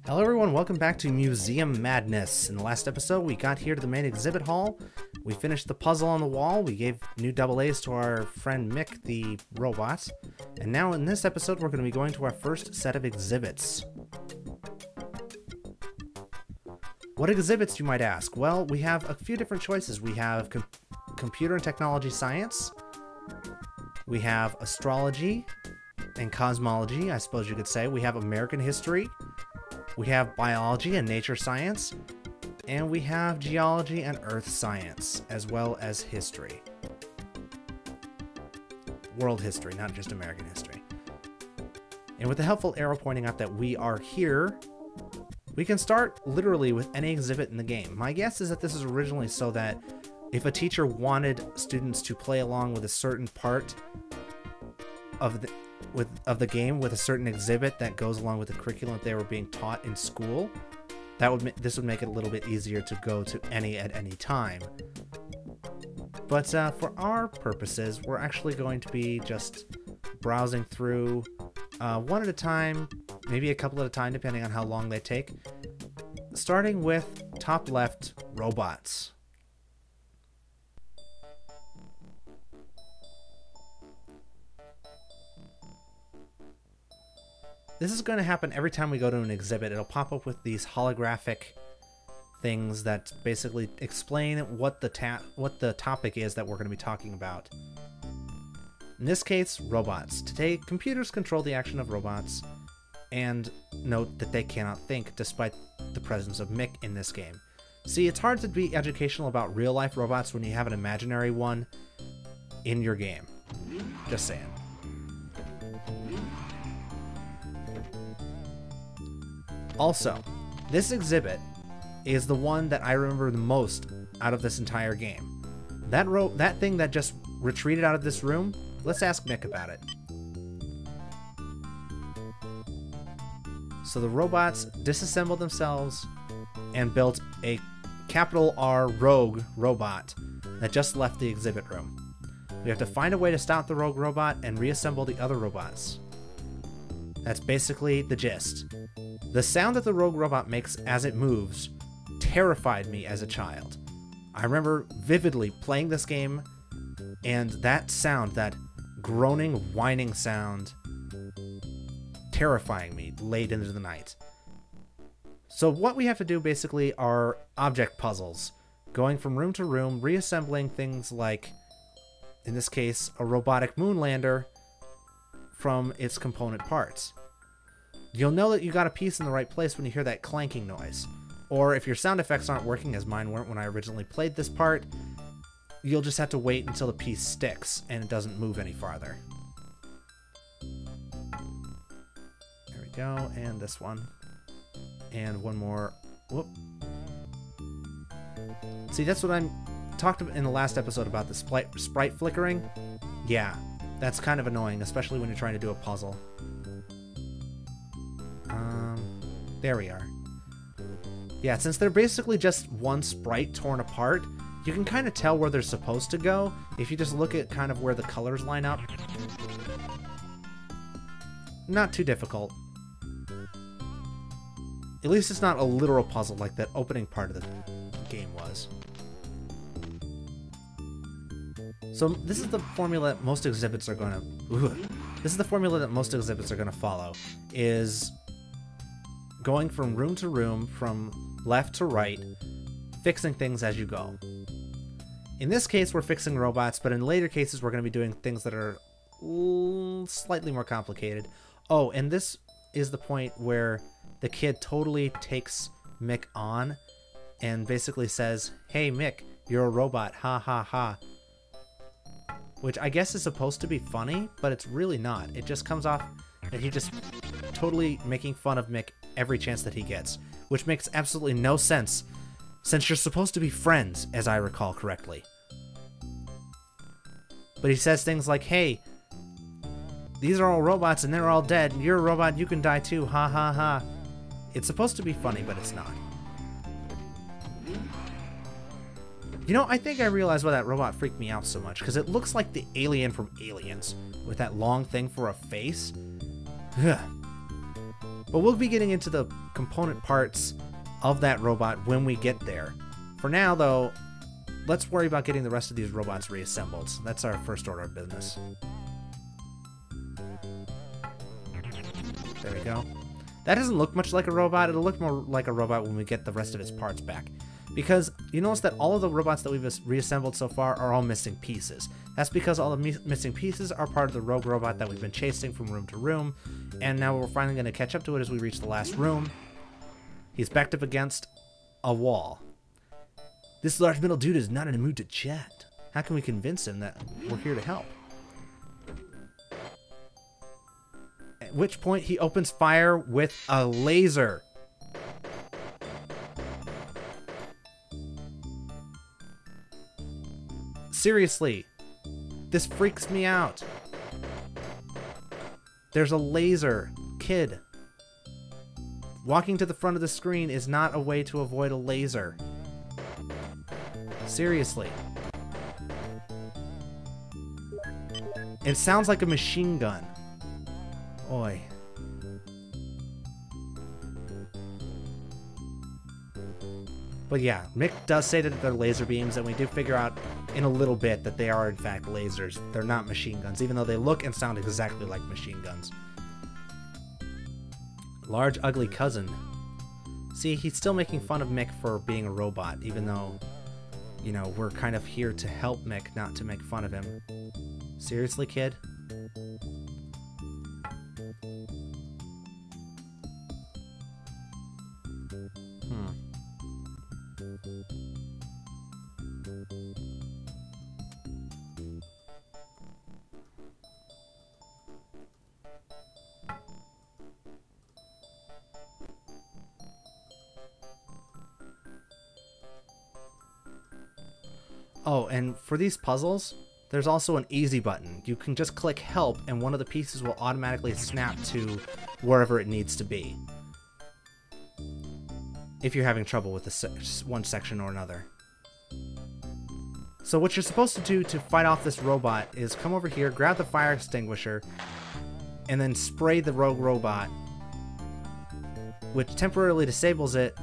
Hello everyone, welcome back to Museum Madness. In the last episode, we got here to the main exhibit hall. We finished the puzzle on the wall. We gave new double A's to our friend Mick, the robot. And now in this episode, we're going to be going to our first set of exhibits. What exhibits, you might ask? Well, we have a few different choices. We have computer and technology science. We have astrology and cosmology, I suppose you could say. We have American history. We have biology and nature science, and we have geology and earth science, as well as history. World history, not just American history. And with the helpful arrow pointing out that we are here, we can start literally with any exhibit in the game. My guess is that this is originally so that if a teacher wanted students to play along with a certain part of the game with a certain exhibit that goes along with the curriculum that they were being taught in school, this would make it a little bit easier to go to any at any time. But for our purposes, we're actually going to be just browsing through one at a time, maybe a couple at a time, depending on how long they take. Starting with top left, robots. This is going to happen every time we go to an exhibit. It'll pop up with these holographic things that basically explain what the topic is that we're going to be talking about. In this case, robots. Today, computers control the action of robots, and note that they cannot think despite the presence of Mick in this game. See, it's hard to be educational about real-life robots when you have an imaginary one in your game. Just saying. Also, this exhibit is the one that I remember the most out of this entire game. That thing that just retreated out of this room, let's ask Mick about it. So the robots disassembled themselves and built a capital R rogue robot that just left the exhibit room. We have to find a way to stop the rogue robot and reassemble the other robots. That's basically the gist. The sound that the rogue robot makes as it moves terrified me as a child. I remember vividly playing this game, and that sound, that groaning, whining sound, terrifying me late into the night. So what we have to do basically are object puzzles, going from room to room, reassembling things like, in this case, a robotic moon lander from its component parts. You'll know that you got a piece in the right place when you hear that clanking noise. Or if your sound effects aren't working, as mine weren't when I originally played this part, you'll just have to wait until the piece sticks and it doesn't move any farther. There we go, and this one. And one more. Whoop. See, that's what I talked about in the last episode about the sprite flickering. Yeah, that's kind of annoying, especially when you're trying to do a puzzle. There we are. Yeah, since they're basically just one sprite torn apart, you can kind of tell where they're supposed to go if you just look at kind of where the colors line up. Not too difficult. At least it's not a literal puzzle like that opening part of the game was. So this is the formula that most exhibits are gonna... This is the formula that most exhibits are gonna follow, is going from room to room, from left to right, fixing things as you go. In this case, we're fixing robots, but in later cases, we're going to be doing things that are slightly more complicated. Oh, and this is the point where the kid totally takes Mick on and basically says, "Hey, Mick, you're a robot, ha ha ha." Which I guess is supposed to be funny, but it's really not. It just comes off that he just totally making fun of Mick every chance that he gets, which makes absolutely no sense, since you're supposed to be friends, as I recall correctly. But he says things like, "Hey, these are all robots and they're all dead. You're a robot, you can die too, ha ha ha." It's supposed to be funny, but it's not. You know, I think I realized why that robot freaked me out so much, because it looks like the alien from Aliens, with that long thing for a face. Ugh. But we'll be getting into the component parts of that robot when we get there. For now, though, let's worry about getting the rest of these robots reassembled. That's our first order of business. There we go. That doesn't look much like a robot. It'll look more like a robot when we get the rest of its parts back. Because you notice that all of the robots that we've reassembled so far are all missing pieces. That's because all the missing pieces are part of the rogue robot that we've been chasing from room to room. And now we're finally going to catch up to it as we reach the last room. He's backed up against a wall. This large metal dude is not in a mood to chat. How can we convince him that we're here to help? At which point he opens fire with a laser. Seriously, this freaks me out. There's a laser. Kid. Walking to the front of the screen is not a way to avoid a laser. Seriously. It sounds like a machine gun. Oi. But yeah, Mick does say that they're laser beams, and we do figure out in a little bit that they are in fact lasers. They're not machine guns, even though they look and sound exactly like machine guns. Large ugly cousin. See, he's still making fun of Mick for being a robot, even though, you know, we're kind of here to help Mick, not to make fun of him. Seriously, kid? Oh, and for these puzzles, there's also an easy button. You can just click help and one of the pieces will automatically snap to wherever it needs to be. If you're having trouble with one section or another. So what you're supposed to do to fight off this robot is come over here, grab the fire extinguisher, and then spray the rogue robot, which temporarily disables it.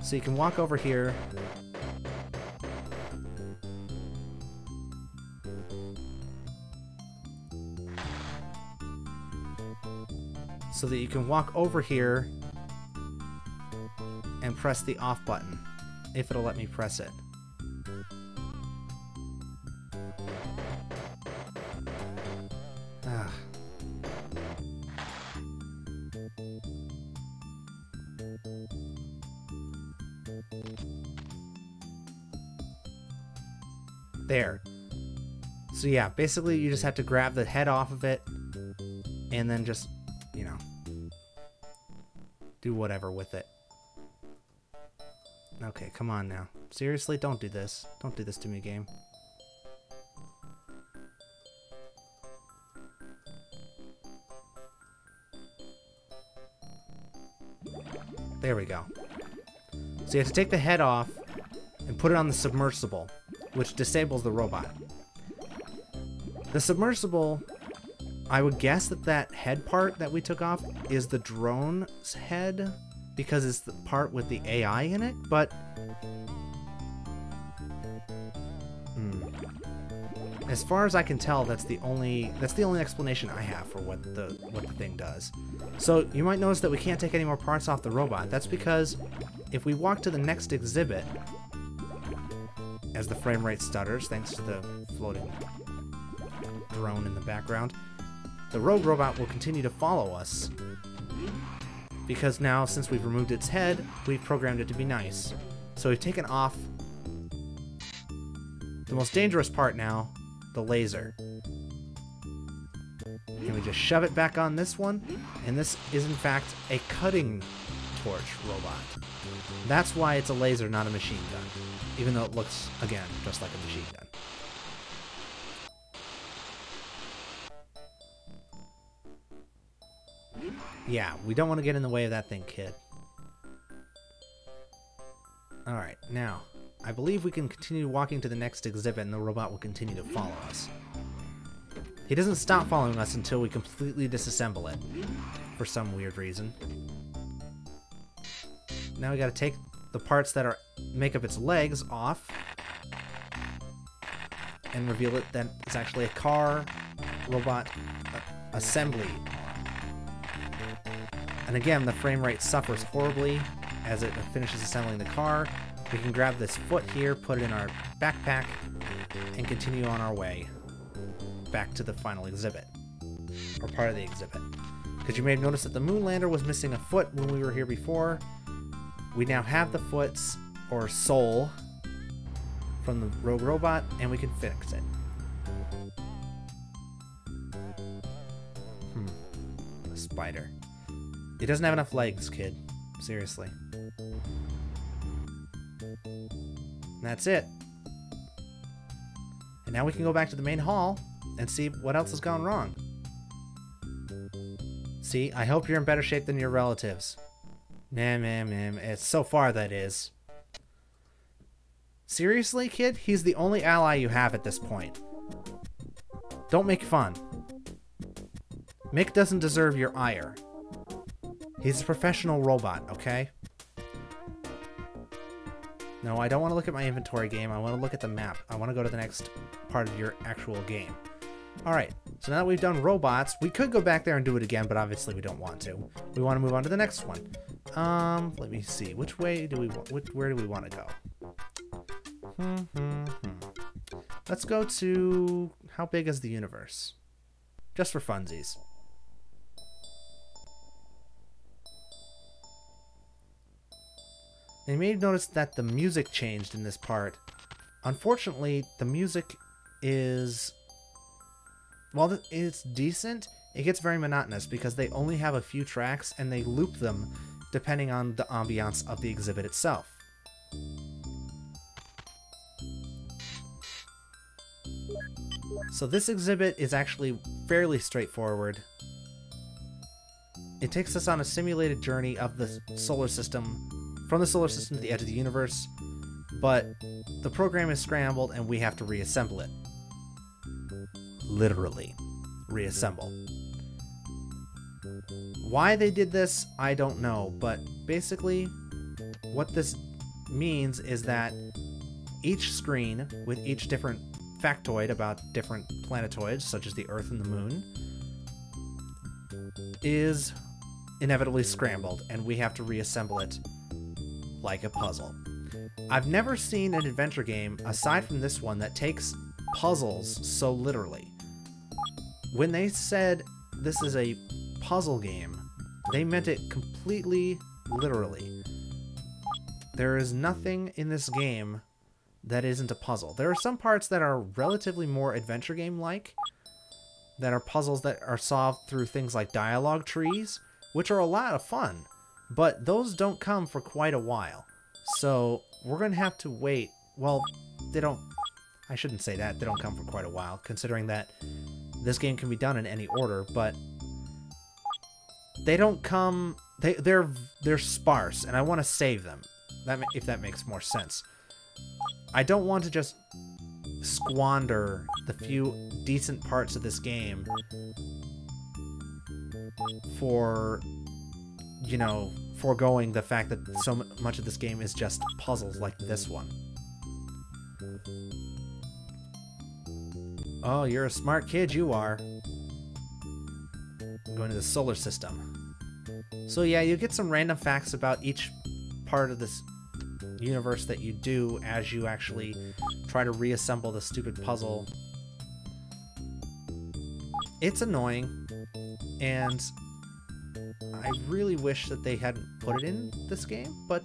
So you can walk over here. So that you can walk over here and press the off button, if it'll let me press it. Ugh. There. So yeah, basically you just have to grab the head off of it and then just, you know, do whatever with it. Okay, come on now. Seriously, don't do this. Don't do this to me, game. There we go. So you have to take the head off and put it on the submersible, which disables the robot. The submersible, I would guess that that head part that we took off is the drone's head, because it's the part with the AI in it, but as far as I can tell, that's the only explanation I have for what the thing does. So you might notice that we can't take any more parts off the robot. That's because if we walk to the next exhibit, as the frame rate stutters thanks to the floating drone in the background, the rogue robot will continue to follow us. Because now, since we've removed its head, we've programmed it to be nice. So we've taken off the most dangerous part now, the laser. And we just shove it back on this one, and this is in fact a cutting torch robot. That's why it's a laser, not a machine gun. Even though it looks, again, just like a machine gun. Yeah, we don't want to get in the way of that thing, kid. Alright, now, I believe we can continue walking to the next exhibit and the robot will continue to follow us. He doesn't stop following us until we completely disassemble it, for some weird reason. Now we gotta take the parts that make up its legs off and reveal it that it's actually a car robot assembly. And again, the frame rate suffers horribly as it finishes assembling the car. We can grab this foot here, put it in our backpack, and continue on our way back to the final exhibit, or part of the exhibit. Because you may have noticed that the Moonlander was missing a foot when we were here before. We now have the foot's, or soul, from the Rogue Robot, and we can fix it. A spider. It doesn't have enough legs, kid. Seriously. And that's it. And now we can go back to the main hall and see what else has gone wrong. See, I hope you're in better shape than your relatives. It's so far that is. Seriously, kid? He's the only ally you have at this point. Don't make fun. Mick doesn't deserve your ire. He's a professional robot, okay? No, I don't want to look at my inventory game. I want to look at the map. I want to go to the next part of your actual game. Alright, so now that we've done robots, we could go back there and do it again, but obviously we don't want to. We want to move on to the next one. Let me see. Which way do we want? Where do we want to go? Let's go to... How big is the universe? Just for funsies. And you may have noticed that the music changed in this part. Unfortunately, the music is... While it's decent, it gets very monotonous because they only have a few tracks and they loop them depending on the ambiance of the exhibit itself. So this exhibit is actually fairly straightforward. It takes us on a simulated journey of the solar system, from the solar system to the edge of the universe, but the program is scrambled and we have to reassemble it. Literally reassemble. Why they did this, I don't know, but basically what this means is that each screen with each different factoid about different planetoids, such as the Earth and the Moon, is inevitably scrambled, and we have to reassemble it like a puzzle. I've never seen an adventure game, aside from this one, that takes puzzles so literally. When they said this is a puzzle game, they meant it completely literally. There is nothing in this game that isn't a puzzle. There are some parts that are relatively more adventure game-like, that are puzzles that are solved through things like dialogue trees, which are a lot of fun, but those don't come for quite a while. So we're going to have to wait. Well, they don't... I shouldn't say that. They don't come for quite a while, considering that this game can be done in any order, but they don't come... They're sparse, and I want to save them, if that makes more sense. I don't want to just squander the few decent parts of this game for, you know, foregoing the fact that so much of this game is just puzzles like this one. Oh, you're a smart kid, you are. I'm going to the solar system. So yeah, you get some random facts about each part of this universe that you do as you actually try to reassemble the stupid puzzle. It's annoying, and I really wish that they hadn't put it in this game, but,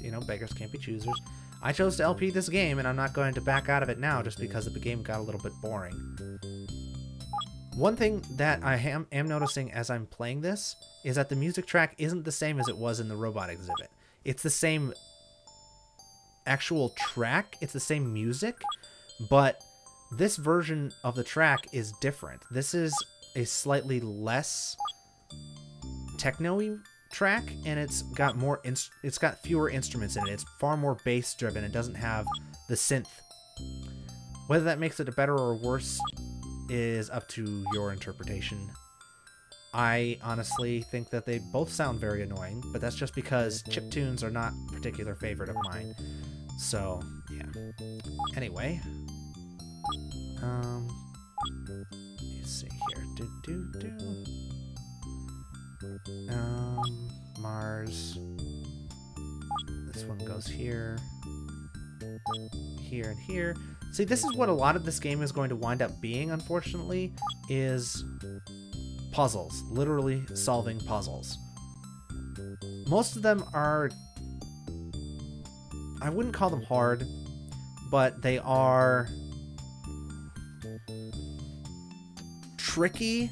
you know, beggars can't be choosers. I chose to LP this game, and I'm not going to back out of it now just because the game got a little bit boring. One thing that I am noticing as I'm playing this is that the music track isn't the same as it was in the robot exhibit. It's the same actual track, it's the same music, but this version of the track is different. This is a slightly less techno-y track, and it's got fewer instruments in it. It's far more bass driven. It doesn't have the synth. Whether that makes it a better or worse is up to your interpretation. I honestly think that they both sound very annoying, but that's just because chiptunes are not a particular favorite of mine. So, yeah. Anyway. Let's see here. Mars. This one goes here. Here and here. See, this is what a lot of this game is going to wind up being, unfortunately, is puzzles. Literally solving puzzles. Most of them are... I wouldn't call them hard, but they are... tricky.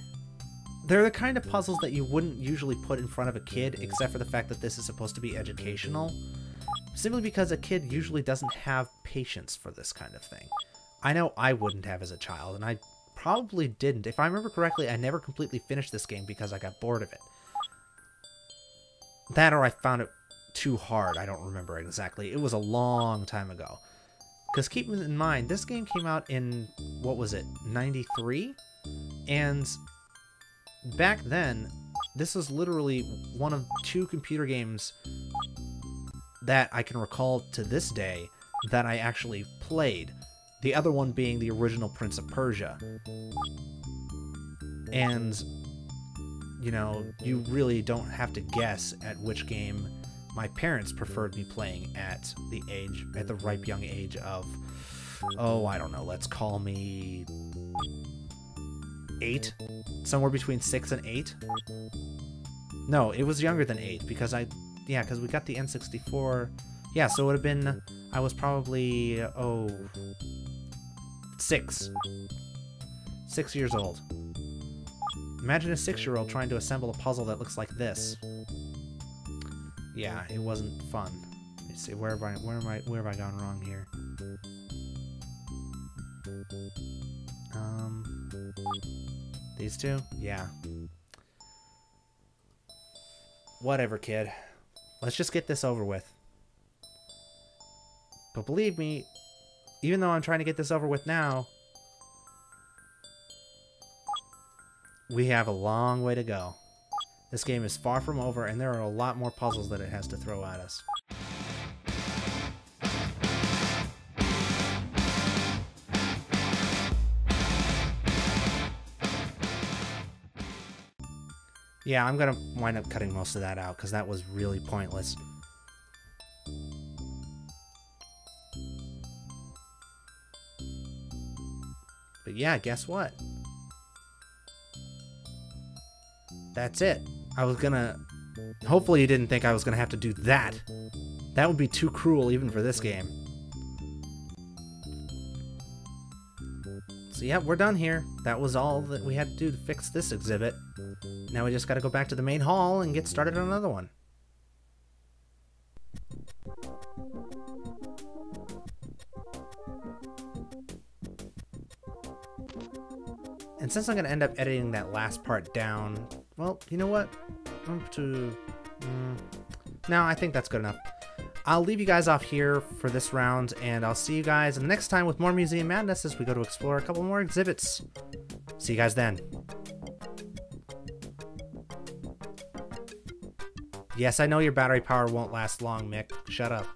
They're the kind of puzzles that you wouldn't usually put in front of a kid, except for the fact that this is supposed to be educational. Simply because a kid usually doesn't have patience for this kind of thing. I know I wouldn't have as a child, and I probably didn't. If I remember correctly, I never completely finished this game because I got bored of it. That or I found it too hard. I don't remember exactly. It was a long time ago. Because keep in mind, this game came out in, what was it, 93? And back then, this was literally one of 2 computer games that I can recall to this day that I actually played. The other one being the original Prince of Persia. And, you know, you really don't have to guess at which game my parents preferred me playing at the ripe young age of, oh, I don't know, let's call me 8? Somewhere between 6 and 8? No, it was younger than 8 because because we got the N64. Yeah, so it would have been, I was probably, 6. 6 years old. Imagine a 6-year-old trying to assemble a puzzle that looks like this. Yeah, it wasn't fun. Let me see, where have I gone wrong here? These 2? Yeah. Whatever, kid. Let's just get this over with. But believe me, even though I'm trying to get this over with now, we have a long way to go. This game is far from over, and there are a lot more puzzles that it has to throw at us. Yeah, I'm gonna wind up cutting most of that out, because that was really pointless. But yeah, guess what? That's it. I was gonna... Hopefully you didn't think I was gonna have to do that. That would be too cruel even for this game. So yeah, we're done here. That was all that we had to do to fix this exhibit. Now we just gotta go back to the main hall and get started on another one. And since I'm going to end up editing that last part down, well, you know what? No, I think that's good enough. I'll leave you guys off here for this round, and I'll see you guys the next time with more Museum Madness as we go to explore a couple more exhibits. See you guys then. Yes, I know your battery power won't last long, Mick. Shut up.